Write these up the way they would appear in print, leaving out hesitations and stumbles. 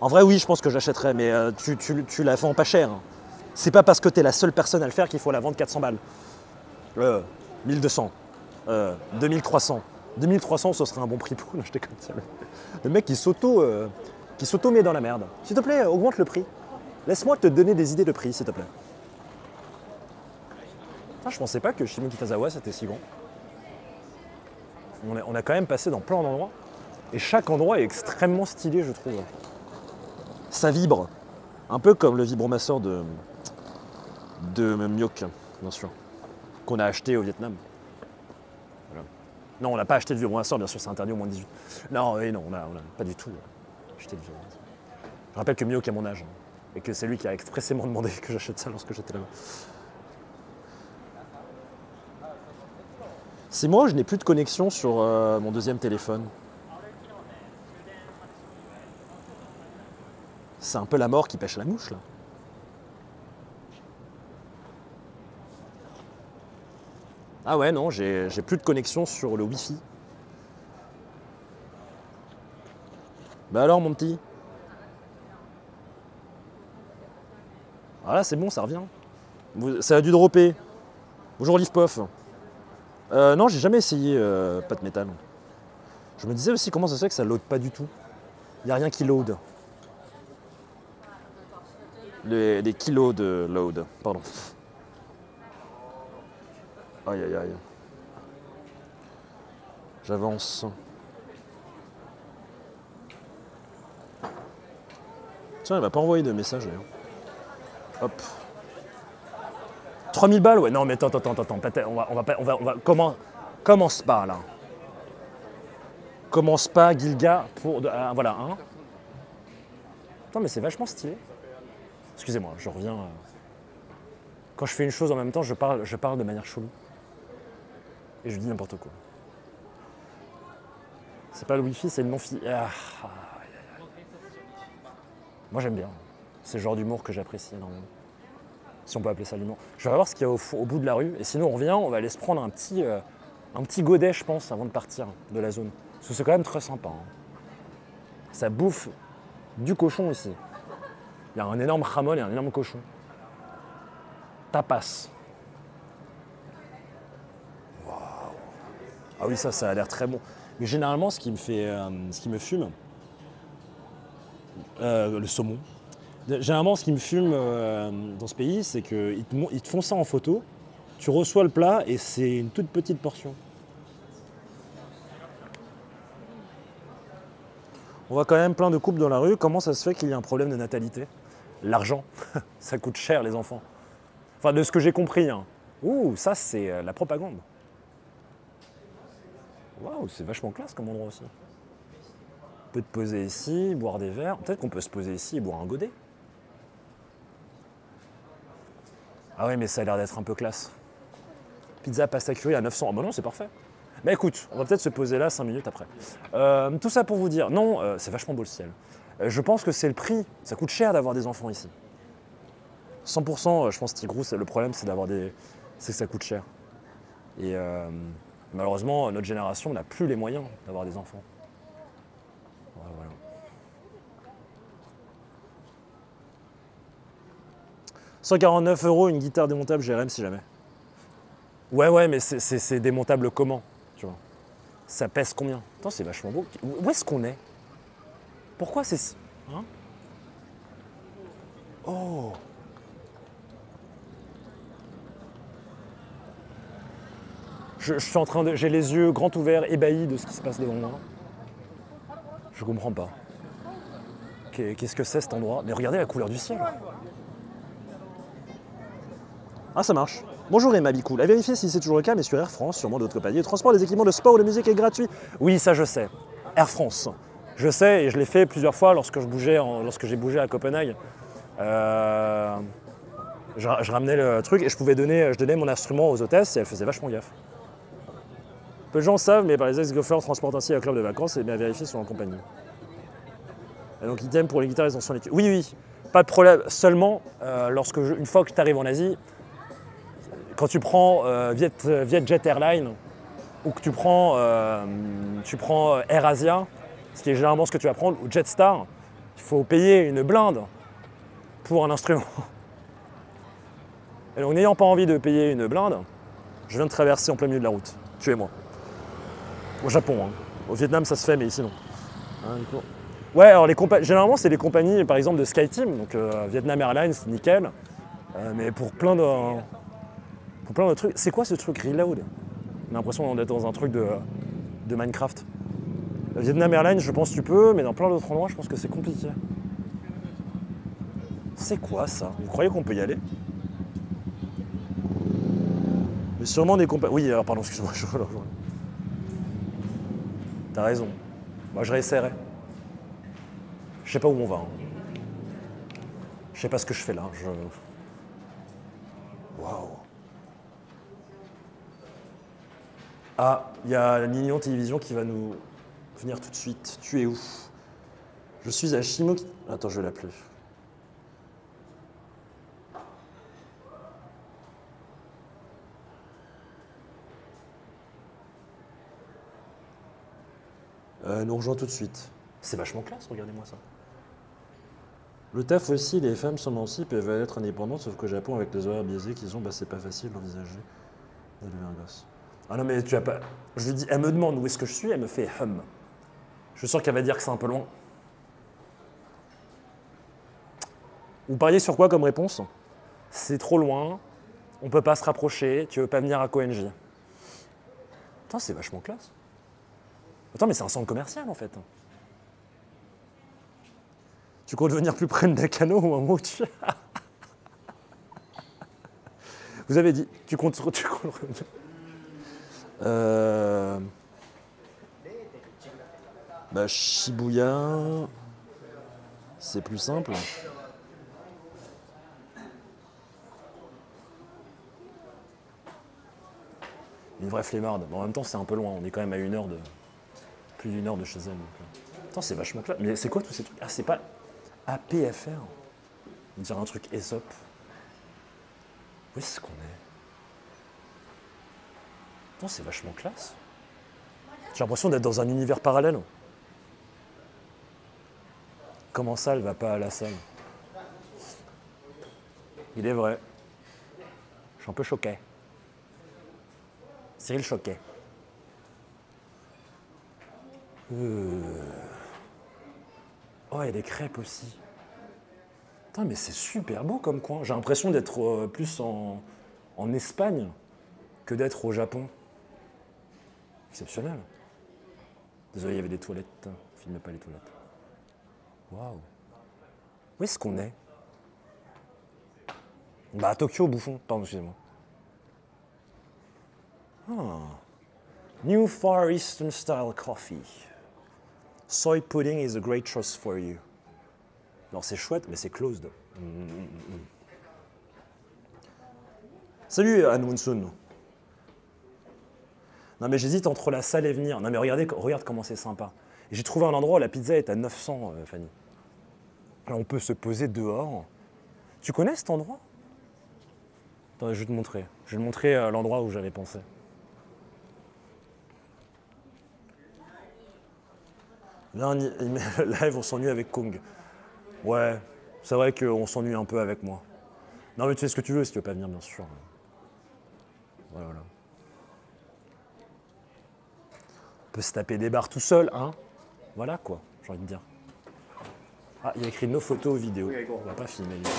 En vrai, oui, je pense que j'achèterais, mais tu la vends pas cher. C'est pas parce que t'es la seule personne à le faire qu'il faut la vendre 400 balles. 1200. 2300. 2300, ce serait un bon prix pour l'acheter comme ça. Le mec qui s'auto met dans la merde. S'il te plaît, augmente le prix. Laisse-moi te donner des idées de prix, s'il te plaît. Ah, je pensais pas que Shimokitazawa c'était si grand. On a quand même passé dans plein d'endroits. Et chaque endroit est extrêmement stylé, je trouve. Ça vibre. Un peu comme le vibromasseur de Myoc, bien sûr. Qu'on a acheté au Vietnam. Voilà. Non, on n'a pas acheté le vibromasseur, bien sûr, c'est interdit au moins de 18. Non, oui, non, on a pas du tout acheté le vibromasseur. Je rappelle que Myoc a mon âge. Et que c'est lui qui a expressément demandé que j'achète ça lorsque j'étais là-bas. C'est moi, je n'ai plus de connexion sur mon deuxième téléphone. C'est un peu la mort qui pêche la mouche, là. Ah ouais, non, j'ai plus de connexion sur le Wi-Fi. Bah alors, mon petit? Ah là, c'est bon, ça revient. Ça a dû dropper. Bonjour, Livpof. Non, j'ai jamais essayé pâte métal. Je me disais aussi comment ça se fait que ça load pas du tout. Il n'y a rien qui load. Des kilos de load, pardon. Aïe aïe aïe. J'avance. Tiens, il m'a pas envoyé de message d'ailleurs. Hop. 3000 balles, ouais, non mais attends, commence pas là. Commence pas, Gilga, pour... voilà, hein. Attends, mais c'est vachement stylé. Excusez-moi, je reviens... Quand je fais une chose en même temps, je parle de manière chelou. Et je dis n'importe quoi. C'est pas le wifi, c'est le non-fi. Moi j'aime bien. C'est le genre d'humour que j'apprécie énormément. Si on peut appeler ça l'humour. Je vais voir ce qu'il y a au bout de la rue. Et sinon on revient, on va aller se prendre un petit godet, je pense, avant de partir de la zone. Parce que c'est quand même très sympa. Hein. Ça bouffe du cochon ici. Il y a un énorme jamon et un énorme cochon. Tapas. Waouh. Ah oui, ça a l'air très bon. Mais généralement, ce qui me fume, le saumon. Généralement, ce qui me fume dans ce pays, c'est qu'ils te font ça en photo, tu reçois le plat et c'est une toute petite portion. On voit quand même plein de couples dans la rue. Comment ça se fait qu'il y a un problème de natalité? L'argent, ça coûte cher les enfants. Enfin, de ce que j'ai compris. Hein. Ouh, ça c'est la propagande. Waouh, c'est vachement classe comme endroit aussi. On peut te poser ici, boire des verres. Peut-être qu'on peut se poser ici et boire un godet. Ah oui, mais ça a l'air d'être un peu classe. Pizza pasta curry à 900. Ah bah non, c'est parfait. Mais écoute, on va peut-être se poser là 5 minutes après. Tout ça pour vous dire, non, c'est vachement beau le ciel. Je pense que c'est le prix. Ça coûte cher d'avoir des enfants ici. 100%, je pense, Tigrou, le problème, c'est c'est que ça coûte cher. Et malheureusement, notre génération n'a plus les moyens d'avoir des enfants. Voilà. 149 € une guitare démontable GRM si jamais. Ouais, mais c'est démontable comment, tu vois? Ça pèse combien? Attends, c'est vachement beau. Où est-ce qu'on est? Pourquoi c'est... Hein? Oh! Je suis en train de... J'ai les yeux grands ouverts, ébahis de ce qui se passe devant moi. Je comprends pas. Qu'est-ce que c'est cet endroit? Mais regardez la couleur du ciel. Ah, ça marche. Bonjour Emma Bicool. À vérifier si c'est toujours le cas, mais sur Air France, sûrement d'autres compagnies, le transport des équipements de sport ou de musique est gratuit. Oui, ça je sais. Air France. Je sais et je l'ai fait plusieurs fois lorsque j'ai bougé à Copenhague. Je ramenais le truc et je donnais mon instrument aux hôtesses et elles faisaient vachement gaffe. Peu de gens savent, mais les ex-golfeurs transportent ainsi un club de vacances et bien vérifier sur en compagnie. Et donc item pour les guitares, ils en sont les... Oui, pas de problème. Seulement, une fois que tu arrives en Asie, quand tu prends Vietjet Airlines ou que tu prends AirAsia, ce qui est généralement ce que tu vas prendre, ou Jetstar, il Il faut payer une blinde pour un instrument. Et donc, n'ayant pas envie de payer une blinde, je viens de traverser en plein milieu de la route. Tuez-moi. Au Japon, hein. Au Vietnam, ça se fait, mais ici, non. Hein, ouais, alors généralement, c'est les compagnies, par exemple, de SkyTeam, donc Vietnam Airlines, nickel. Mais pour plein de trucs. C'est quoi ce truc Reload? On a l'impression d'être dans un truc de Minecraft. Vietnam Airlines, je pense que tu peux, mais dans plein d'autres endroits, je pense que c'est compliqué. C'est quoi ça? Vous croyez qu'on peut y aller? Mais sûrement des compagnies. Oui, alors pardon, excuse-moi, T'as raison. Moi, je réessayerai. Je sais pas où on va. Hein. Je sais pas ce que je fais là. Waouh. Ah, il y a Nignon Télévision qui va nous venir tout de suite. Tu es où? Je suis à Shimoki. Attends, je vais l'appeler. Nous rejoint tout de suite. C'est vachement classe, regardez-moi ça. Le taf aussi, les femmes s'émancipent et veulent être indépendantes, sauf qu'au Japon, avec les horaires biaisés qu'ils ont, bah, c'est pas facile d'envisager d'élever un gosse. Ah non, mais tu as pas. Je lui dis, elle me demande où est-ce que je suis, elle me fait hum. Je suis sûr qu'elle va dire que c'est un peu loin. Vous pariez sur quoi comme réponse? C'est trop loin, on peut pas se rapprocher, tu veux pas venir à Koenji. Putain, c'est vachement classe. Attends, mais c'est un centre commercial en fait. Tu comptes venir plus près de Nakano ou un mot tu... Vous avez dit, tu comptes revenir. Bah, Shibuya, c'est plus simple. Une vraie flemmarde. Mais en même temps, c'est un peu loin. On est quand même à plus d'une heure de chez elle. Donc... Attends, c'est vachement clair. Mais c'est quoi tous ces trucs? Ah, c'est pas APFR. On dirait un truc Aesop. Où est-ce qu'on est? Attends, c'est vachement classe. J'ai l'impression d'être dans un univers parallèle. Comment ça, elle va pas à la salle? Il est vrai. Je suis un peu choqué. Cyril choqué. Oh, il y a des crêpes aussi. Putain, mais c'est super beau comme coin. J'ai l'impression d'être plus en Espagne que d'être au Japon. Exceptionnel. Désolé, il y avait des toilettes. Filmez pas les toilettes. Waouh. Où est-ce qu'on est? Bah à Tokyo, bouffon. Pardon, excusez-moi. Ah. New Far Eastern Style Coffee. Soy pudding is a great choice for you. Alors c'est chouette, mais c'est closed. Salut Anne Munsun. Non mais j'hésite entre la salle et venir. Non mais regarde comment c'est sympa. J'ai trouvé un endroit où la pizza est à 900, Fanny. Alors on peut se poser dehors. Tu connais cet endroit? Attends, je vais te montrer. Je vais te montrer l'endroit où j'avais pensé. Là, live, on s'ennuie avec Kong. Ouais, c'est vrai qu'on s'ennuie un peu avec moi. Non mais tu fais ce que tu veux si tu veux pas venir, bien sûr. Voilà. On peut se taper des barres tout seul, hein. Voilà quoi, j'ai envie de dire. Ah, il y a écrit nos photos vidéo. On va pas filmer du tout.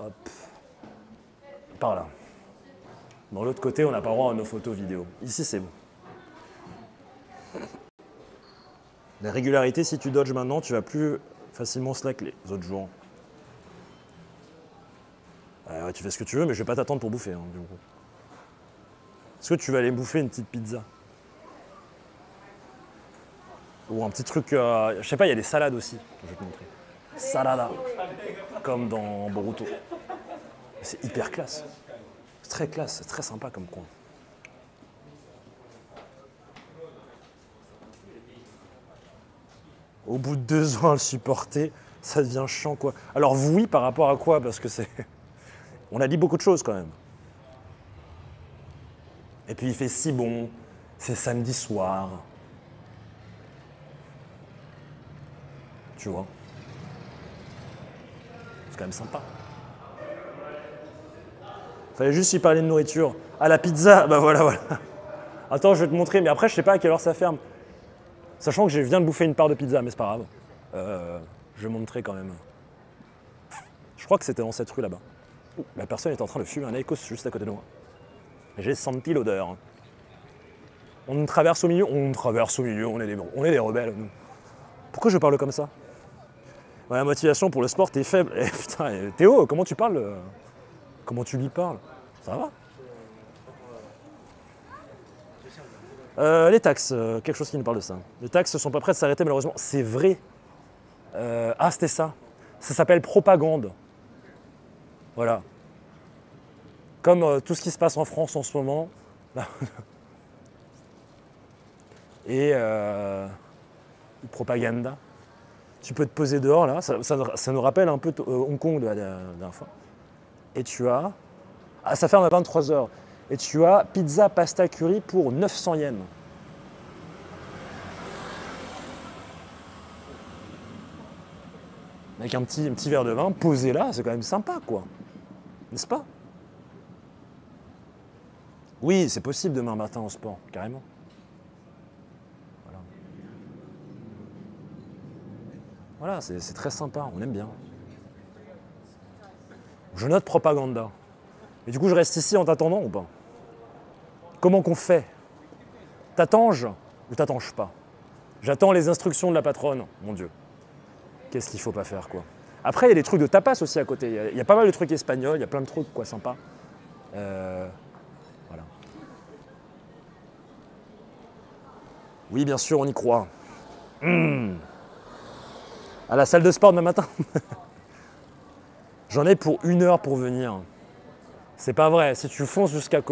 Hop. Par là. Dans l'autre côté, on n'a pas le droit à nos photos vidéo. Ici, c'est bon. La régularité, si tu dodges maintenant, tu vas plus facilement slack les autres jours. Ouais, tu fais ce que tu veux, mais je vais pas t'attendre pour bouffer. Hein, du coup. Est-ce que tu vas aller bouffer une petite pizza? Ou un petit truc, je sais pas, il y a des salades aussi, je vais te montrer. Salada, comme dans Boruto. C'est hyper classe. C'est très classe, c'est très sympa comme coin. Au bout de 2 ans à le supporter, ça devient chiant quoi. Alors oui, par rapport à quoi? Parce que c'est... On a dit beaucoup de choses quand même. Et puis il fait si bon, c'est samedi soir. Tu vois. quand même sympa. Fallait juste y parler de nourriture. Ah, la pizza, bah voilà, voilà. Attends, je vais te montrer, mais après, je sais pas à quelle heure ça ferme. Sachant que je viens de bouffer une part de pizza, mais c'est pas grave. Je vais montrer quand même. Je crois que c'était dans cette rue là-bas. La personne est en train de fumer un Aikos juste à côté de moi. J'ai senti l'odeur. On traverse au milieu, on est des rebelles, nous. Pourquoi je parle comme ça? La motivation pour le sport, t'es faible. Eh, putain, Théo, comment tu parles? Comment tu lui parles? Ça va? Les taxes, quelque chose qui nous parle de ça. Les taxes sont pas prêtes de s'arrêter malheureusement. C'est vrai. Ah, c'était ça. Ça s'appelle propagande. Voilà. Comme tout ce qui se passe en France en ce moment. Et propaganda. Tu peux te poser dehors là. Ça nous rappelle un peu Hong Kong de la dernière fois. Et tu as. Ah, ça ferme à 23h. Et tu as pizza pasta curry pour 900 yens. Avec un petit verre de vin posé là, c'est quand même sympa, quoi. N'est-ce pas? Oui, c'est possible demain matin au sport, carrément. Voilà, c'est très sympa, on aime bien. Je note propaganda. Et du coup, je reste ici en t'attendant ou pas? Comment qu'on fait? T'attanges ou t'attanges pas? J'attends les instructions de la patronne, mon Dieu. Qu'est-ce qu'il faut pas faire, quoi. Après, il y a des trucs de tapas aussi à côté. Il y a pas mal de trucs espagnols, il y a plein de trucs, quoi, sympas. Voilà. Oui, bien sûr, on y croit. À la salle de sport demain matin. J'en ai pour 1 heure pour venir. C'est pas vrai. Si tu fonces jusqu'à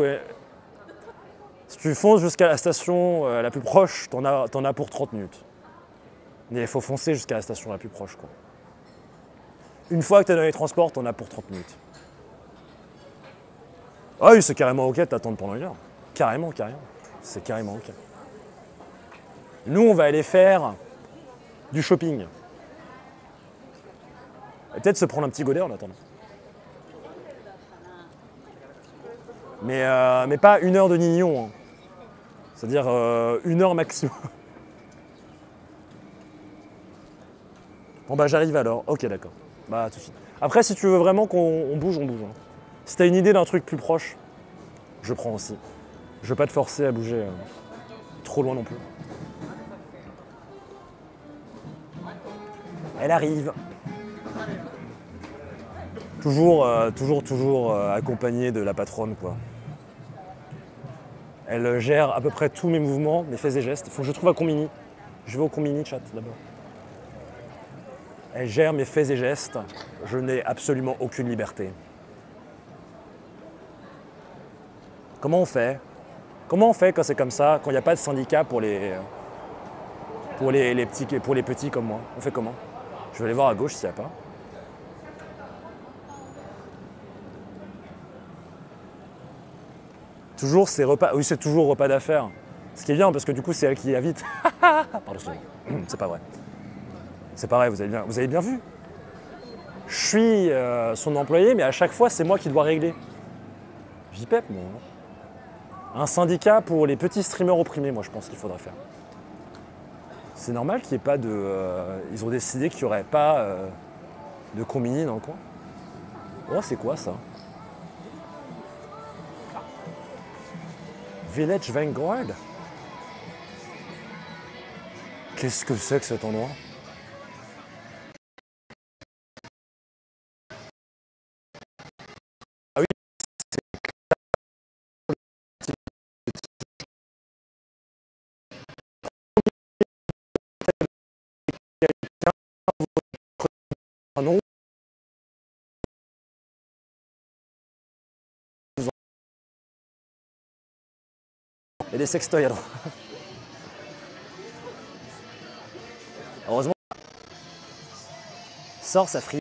la station la plus proche, t'en as pour 30 minutes. Mais il faut foncer jusqu'à la station la plus proche, quoi. Une fois que tu es dans les transports, t'en as pour 30 minutes. Ah oui, c'est carrément ok de t'attendre pendant 1 heure. Carrément, carrément. C'est carrément ok. Nous, on va aller faire du shopping. Et peut-être se prendre un petit godet en attendant. Mais pas 1 heure de nignon. Hein. C'est-à-dire 1 heure maximum. Bon bah j'arrive alors. Ok, d'accord. Bah tout de suite. Après, si tu veux vraiment qu'on bouge, on bouge. Hein. Si t'as une idée d'un truc plus proche, je prends aussi. Je veux pas te forcer à bouger trop loin non plus. Elle arrive. Toujours accompagnée de la patronne, quoi. Elle gère à peu près tous mes mouvements, mes faits et gestes. Il faut que je trouve un combini. Je vais au combini chat d'abord. Elle gère mes faits et gestes. Je n'ai absolument aucune liberté. Comment on fait? Comment on fait quand c'est comme ça, quand il n'y a pas de syndicat pour les petits comme moi? On fait comment? Je vais aller voir à gauche s'il n'y a pas. Toujours ces repas. Oui, c'est toujours repas d'affaires. Ce qui est bien parce que du coup, c'est elle qui invite. Pardon, c'est pas vrai. C'est pareil, vous avez bien vu. Je suis son employé, mais à chaque fois, c'est moi qui dois régler. J'y pèpe, moi. Un syndicat pour les petits streamers opprimés, moi, je pense qu'il faudrait faire. C'est normal qu'il n'y ait pas de... ils ont décidé qu'il n'y aurait pas de combini dans le coin. Oh, c'est quoi, ça? Village Vanguard? Qu'est-ce que c'est que cet endroit? Ah oui, c'est un nom. Il y a des sextoys à droite. Heureusement, sort sa frite.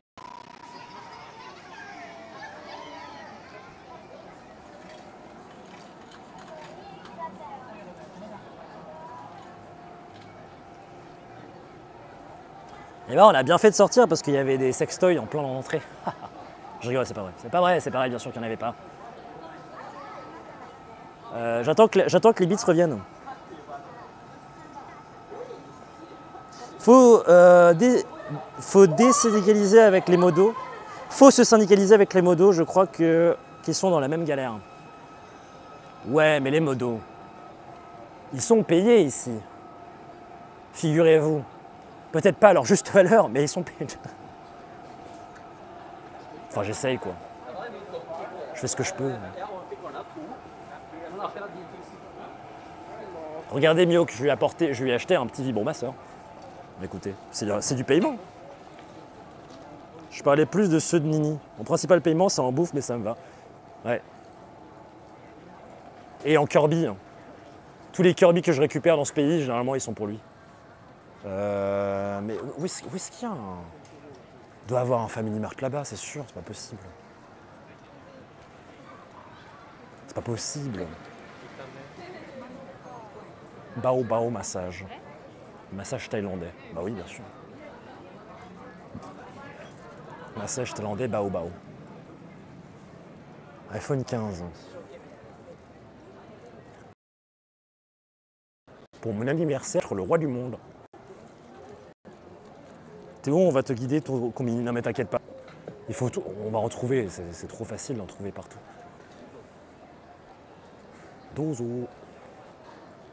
Et Et ben on a bien fait de sortir parce qu'il y avait des sextoys en plein dans l'entrée. Je rigole, c'est pas vrai. C'est pas vrai, c'est pareil, bien sûr qu'il n'y en avait pas. J'attends que les bits reviennent. Faut désyndicaliser avec les modos. Faut se syndicaliser avec les modos, je crois qu'ils sont dans la même galère. Ouais, mais les modos, ils sont payés ici. Figurez-vous. Peut-être pas à leur juste valeur, mais ils sont payés. Enfin, j'essaye quoi. Je fais ce que je peux. Regardez Mio que je lui ai acheté un petit vibromasseur. Écoutez, c'est du paiement. Je parlais plus de ceux de Nini. Mon principal paiement, c'est en bouffe, mais ça me va. Ouais. Et en Kirby. Hein. Tous les Kirby que je récupère dans ce pays, généralement, ils sont pour lui. Mais où est-ce qu'il y a Il doit y avoir un Family Mart là-bas, c'est sûr, c'est pas possible. C'est pas possible. Bao Bao massage. Massage thaïlandais. Bah oui, bien sûr. Massage thaïlandais Bao Bao. iPhone 15. Pour mon anniversaire, le roi du monde. Théo, on va te guider, combiner. Non mais t'inquiète pas. Il faut tout, on va en trouver, c'est trop facile d'en trouver partout. Dozo.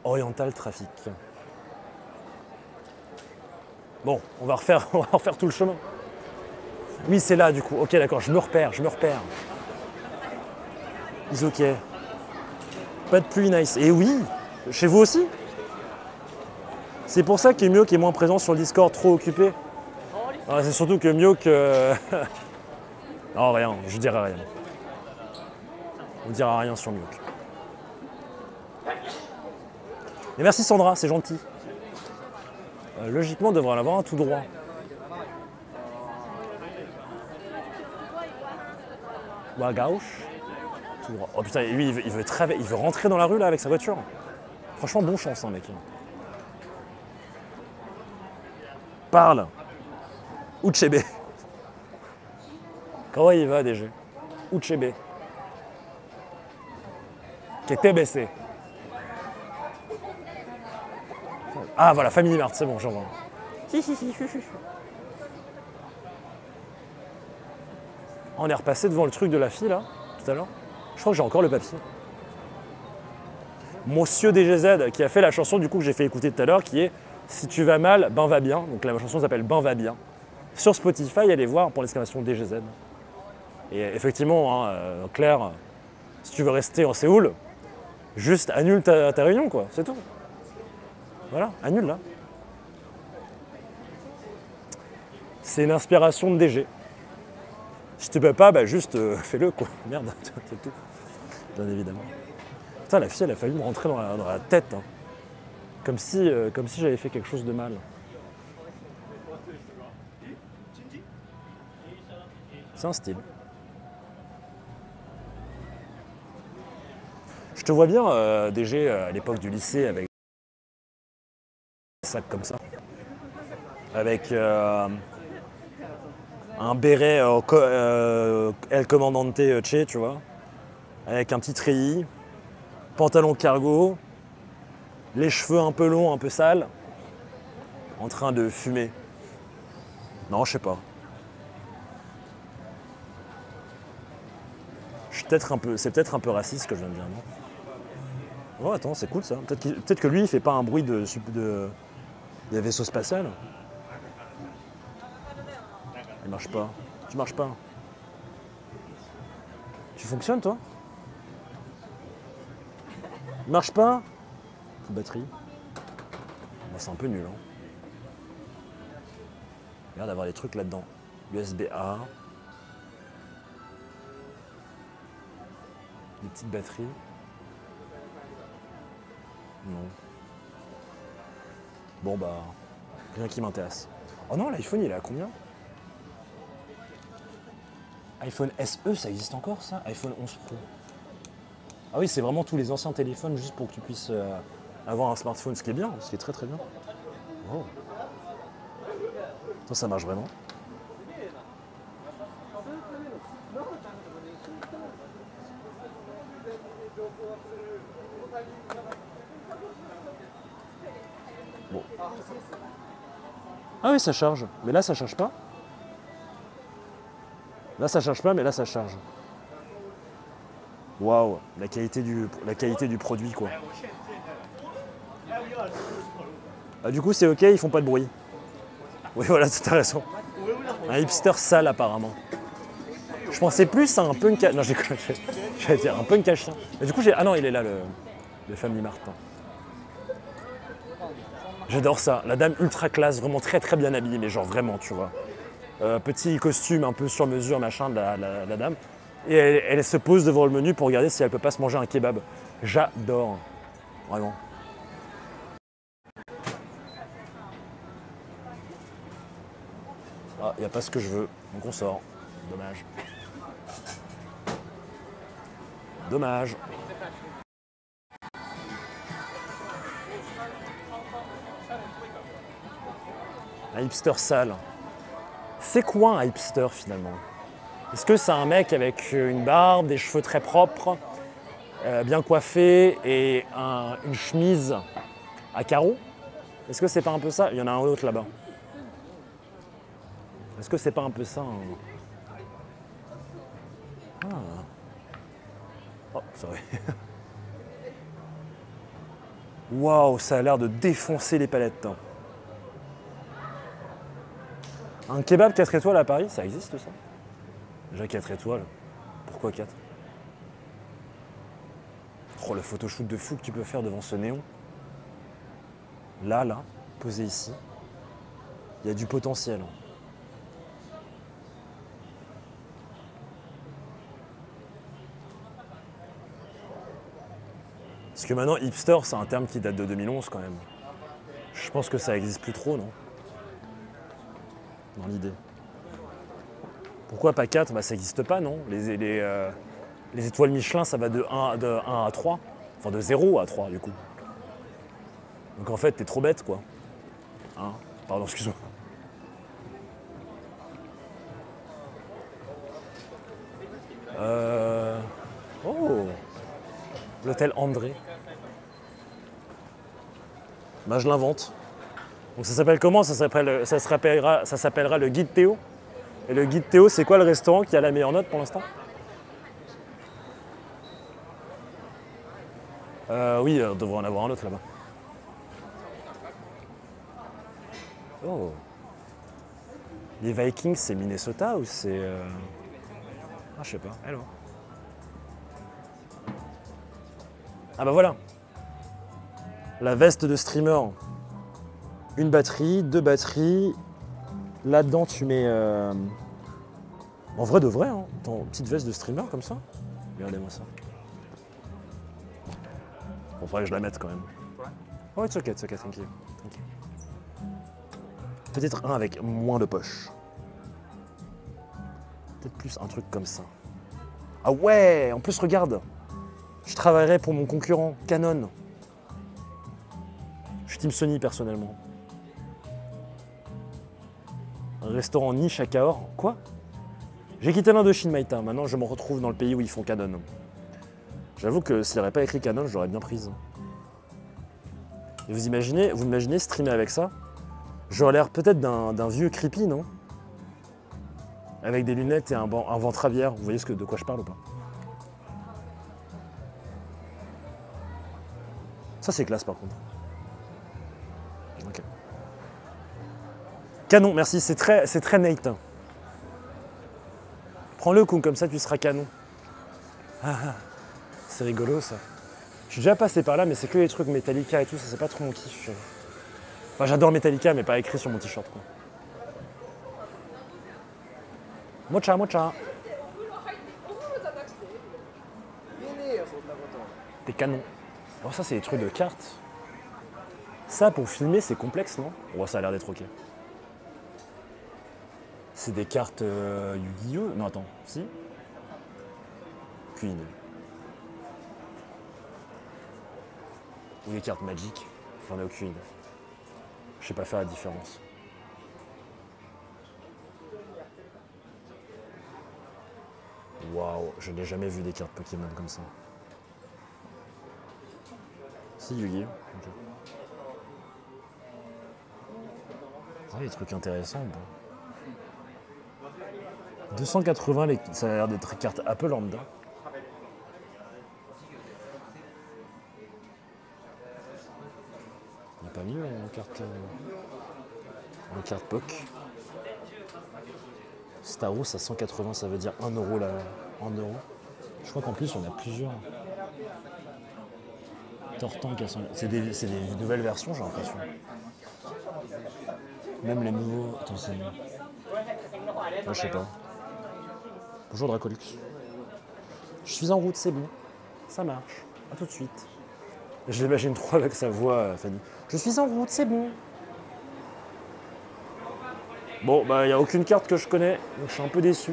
Oriental Trafic. Bon, on va refaire tout le chemin. Oui, c'est là du coup. Ok, d'accord, je me repère. Is ok. Pas de pluie, nice. Et oui, chez vous aussi. C'est pour ça que Mio qui est moins présent sur le Discord, trop occupé. Ah, c'est surtout que Mio que... non, rien, je dirai rien. On ne dira rien sur Mio. Et merci Sandra, c'est gentil. Logiquement, on devrait en avoir un tout droit. Ou à gauche. Tout droit. Oh putain, lui, il veut rentrer dans la rue là avec sa voiture. Franchement, bon chance, hein, mec. Parle. Uchebe. Comment il va déjà? Uchebe. Ketebese. Ah voilà, Family Mart, c'est bon, j'en vois. On est repassé devant le truc de la fille là, tout à l'heure. Je crois que j'ai encore le papier. Monsieur DGZ qui a fait la chanson du coup que j'ai fait écouter tout à l'heure qui est Si tu vas mal, ben va bien. Donc la chanson s'appelle Ben va bien. Sur Spotify, allez voir pour l'exclamation DGZ. Et effectivement, hein, Claire, si tu veux rester en Séoul, juste annule ta réunion quoi, c'est tout. Voilà, annule là. C'est une inspiration de DG. Si tu peux pas, bah juste fais-le quoi. Merde, c'est tout. Bien évidemment. Putain, la fille, elle a failli me rentrer dans la tête. Hein. Comme si j'avais fait quelque chose de mal. C'est un style. Je te vois bien, DG, à l'époque du lycée, avec un sac comme ça. Avec un béret El Comandante Che, tu vois. Avec un petit treillis, pantalon cargo, les cheveux un peu longs, un peu sales, en train de fumer. Non, je sais pas. C'est peut-être un peu raciste ce que je viens de dire, non? Oh attends, c'est cool ça. Peut-être que lui, il fait pas un bruit de vaisseau spatial. Il marche pas. Tu marches pas. Tu fonctionnes toi? Il marche pas? Batterie. Bah, c'est un peu nul. Hein. Il y a l'air d'avoir des trucs là-dedans. USB-A. Des petites batteries. Non. Bon bah, rien qui m'intéresse. Oh non, l'iPhone il est à combien? iPhone SE, ça existe encore ça? iPhone 11 Pro. Ah oui, c'est vraiment tous les anciens téléphones juste pour que tu puisses avoir un smartphone, ce qui est bien, ce qui est très très bien. Oh. Ça marche vraiment. Bon. Ah oui, ça charge. Mais là, ça charge pas. Là, ça charge pas, mais là, ça charge. Waouh, la qualité du produit, quoi. Ah, du coup, c'est ok, ils font pas de bruit. Oui, voilà, t'as raison. Un hipster sale, apparemment. Je pensais plus à un punk à... Non, j'allais dire un punk à chien. Mais du coup, ah non, il est là, le Family Mart. J'adore ça. La dame ultra classe, vraiment très très bien habillée, mais genre vraiment, tu vois. Petit costume un peu sur mesure, machin, de la dame. Et elle se pose devant le menu pour regarder si elle peut pas se manger un kebab. J'adore. Vraiment. Ah, il n'y a pas ce que je veux, donc on sort. Dommage. Dommage. Un hipster sale. C'est quoi un hipster finalement? Est-ce que c'est un mec avec une barbe, des cheveux très propres, bien coiffé et une chemise à carreaux? Est-ce que c'est pas un peu ça? Il y en a un autre là-bas. Est-ce que c'est pas un peu ça? Ah. Oh, sorry. Waouh, ça a l'air de défoncer les palettes. Un kebab 4 étoiles à Paris, ça existe ça? Déjà 4 étoiles. Pourquoi 4? Oh, le photoshoot de fou que tu peux faire devant ce néon. Là, posé ici. Il y a du potentiel. Parce que maintenant, hipster, c'est un terme qui date de 2011 quand même. Je pense que ça n'existe plus trop, non? Dans l'idée. Pourquoi pas 4? Bah, ça n'existe pas, non? Les étoiles Michelin, ça va de 1 à 3. Enfin, de 0 à 3, du coup. Donc en fait, t'es trop bête, quoi. Hein? Pardon, excuse-moi. Oh! L'hôtel André. Bah, je l'invente. Donc ça s'appelle comment? Ça s'appellera le guide Théo. Et le guide Théo, c'est quoi le restaurant qui a la meilleure note pour l'instant? Oui, on devrait en avoir un autre là-bas. Oh. Les Vikings, c'est Minnesota ou c'est... Ah, je sais pas. Hello. Ah bah voilà. La veste de streamer. Une batterie, 2 batteries. Là-dedans, tu mets... En vrai de vrai, hein. Ton petite veste de streamer comme ça. Regardez-moi ça. Bon, faudrait que je la mette quand même. Oh, it's okay, thank you. Peut-être un avec moins de poches. Peut-être plus un truc comme ça. Ah ouais, en plus, regarde. Je travaillerai pour mon concurrent, Canon. Je suis Team Sony personnellement. Un restaurant niche à Cahors. Quoi? J'ai quitté l'Indochine, Maïta. Maintenant, je me retrouve dans le pays où ils font Canon. J'avoue que s'il n'aurait pas écrit Canon, je l'aurais bien prise. Et vous imaginez streamer avec ça? J'aurais l'air peut-être d'un vieux creepy, non? Avec des lunettes et un ventre à bière. Vous voyez de quoi je parle ou pas? Ça, c'est classe par contre. Ok. Canon, merci, c'est très Nate. Prends-le, comme ça tu seras canon. C'est rigolo ça. Je suis déjà passé par là, mais c'est que les trucs Metallica et tout, ça c'est pas trop mon kiff. Enfin, j'adore Metallica, mais pas écrit sur mon t-shirt quoi. Mocha, mocha. T'es canon. Oh, ça c'est des trucs de cartes. Ça pour filmer c'est complexe, non? Oh, ça a l'air d'être ok. C'est des cartes Yu-Gi-Oh! Non, attends, si? Queen. Ou les cartes Magic? J'en ai aucune idée. Je sais pas faire la différence. Waouh, je n'ai jamais vu des cartes Pokémon comme ça. Si, Yu-Gi-Oh! Ok. Ah, des trucs intéressants. Bon. 280, ça a l'air d'être cartes Apple lambda. Il n'y a pas mieux en carte POC. Star Wars à 180, ça veut dire 1 euro là. 1 euro. Je crois qu'en plus, on a plusieurs. Tortank à 100. C'est des nouvelles versions, j'ai l'impression. Même les nouveaux. Attends, c'est. Je sais pas. Bonjour Dracolux. Je suis en route, c'est bon. Ça marche. À tout de suite. Je l'imagine trop avec sa voix, Fanny. Je suis en route, c'est bon. Bon, bah, il n'y a aucune carte que je connais, donc je suis un peu déçu.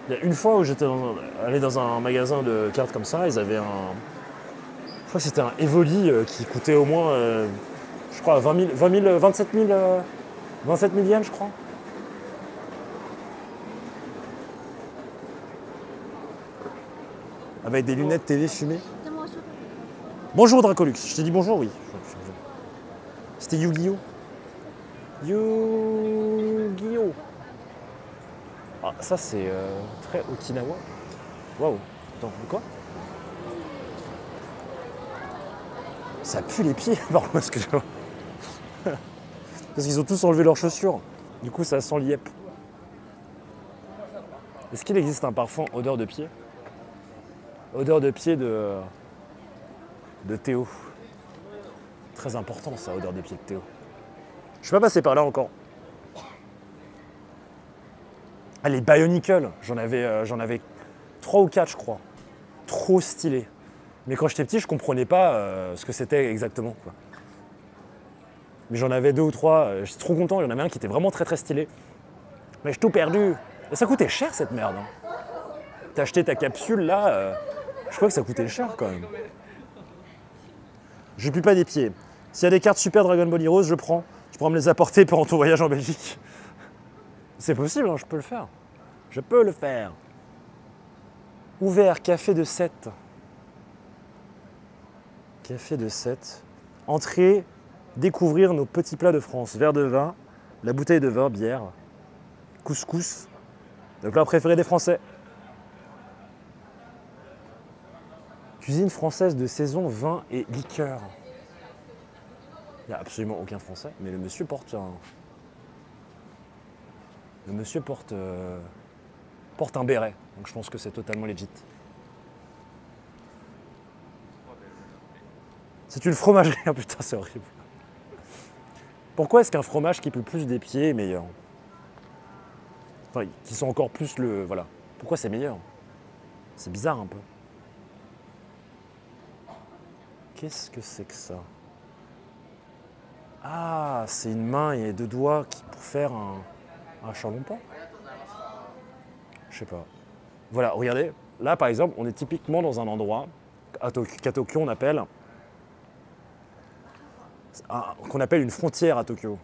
Il y a une fois où j'étais allé dans un magasin de cartes comme ça, ils avaient un. Je crois que c'était un Evoli qui coûtait au moins, je crois, 27 000 yens, je crois. Avec des lunettes TV fumées. Bonjour Dracolux, je t'ai dit bonjour, oui. C'était Yu-Gi-Oh! Yu-Gi-Oh! Ah, ça c'est très Okinawa. Waouh. Attends, quoi? Ça pue les pieds, par contre, ce que je vois. Parce qu'ils ont tous enlevé leurs chaussures. Du coup, ça sent l'iep. Est-ce qu'il existe un parfum odeur de pied? Odeur de pied de Théo. Très important, ça, odeur de pied de Théo. Je suis pas passé par là encore. Ah, les Bionicle, j'en avais 3 ou 4, je crois. Trop stylé. Mais quand j'étais petit, je comprenais pas ce que c'était exactement, quoi. Mais j'en avais 2 ou 3, j'étais trop content, il y en avait un qui était vraiment très très stylé. Mais j'ai tout perdu. Et ça coûtait cher cette merde. Hein. T'as acheté ta capsule là, je crois que ça coûtait cher quand même. Je pue pas des pieds. S'il y a des cartes Super Dragon Ball Heroes, je prends. Tu pourras me les apporter pendant ton voyage en Belgique. C'est possible, hein, je peux le faire. Je peux le faire. Ouvert, café de 7. Café de 7. Entrée, découvrir nos petits plats de France. Verre de vin, la bouteille de vin, bière, couscous. Le plat préféré des Français. Cuisine française de saison, vin et liqueur. Il n'y a absolument aucun Français, mais le monsieur porte un... Le monsieur porte un béret, donc je pense que c'est totalement legit. C'est une fromagerie, ah putain c'est horrible. Pourquoi est-ce qu'un fromage qui pue plus des pieds est meilleur? Enfin, qui sont encore plus le... Voilà. Pourquoi c'est meilleur? C'est bizarre un peu. Qu'est-ce que c'est que ça? Ah, c'est une main et 2 doigts pour faire un charlon-pan. Je sais pas. Voilà, regardez. Là, par exemple, on est typiquement dans un endroit qu'à Tokyo, on appelle... qu'on appelle une frontière à Tokyo.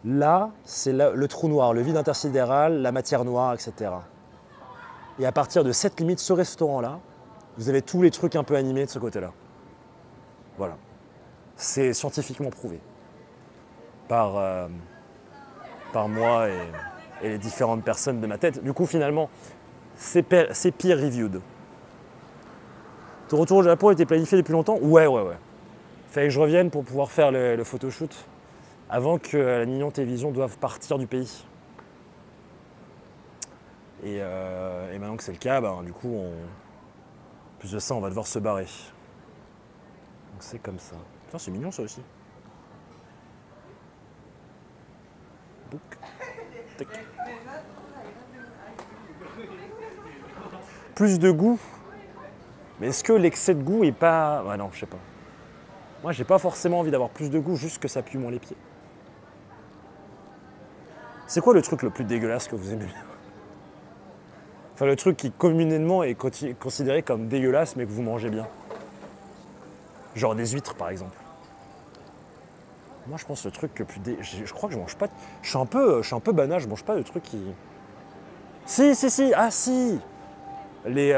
Là, c'est le trou noir, le vide intersidéral, la matière noire, etc. Et à partir de cette limite, ce restaurant-là, vous avez tous les trucs un peu animés de ce côté-là. Voilà. C'est scientifiquement prouvé. Par moi et les différentes personnes de ma tête. Du coup, finalement, c'est peer reviewed. Ton retour au Japon était planifié depuis longtemps? Ouais. Fallait que je revienne pour pouvoir faire le photoshoot avant que la Mignon Télévision doive partir du pays. Et maintenant que c'est le cas, du coup, plus de ça, on va devoir se barrer. Donc c'est comme ça. Putain, c'est mignon ça aussi. Bouc. Tac. Plus de goût. Mais est-ce que l'excès de goût est pas... Ouais, non, je sais pas. Moi, j'ai pas forcément envie d'avoir plus de goût, juste que ça pue moins les pieds. C'est quoi le truc le plus dégueulasse que vous aimez bien? Enfin, le truc qui communément est considéré comme dégueulasse, mais que vous mangez bien. Genre des huîtres, par exemple. Moi, je pense le truc que je crois que je mange pas. Je suis un peu banal, je mange pas de trucs qui. Si, si, si, ah si. Les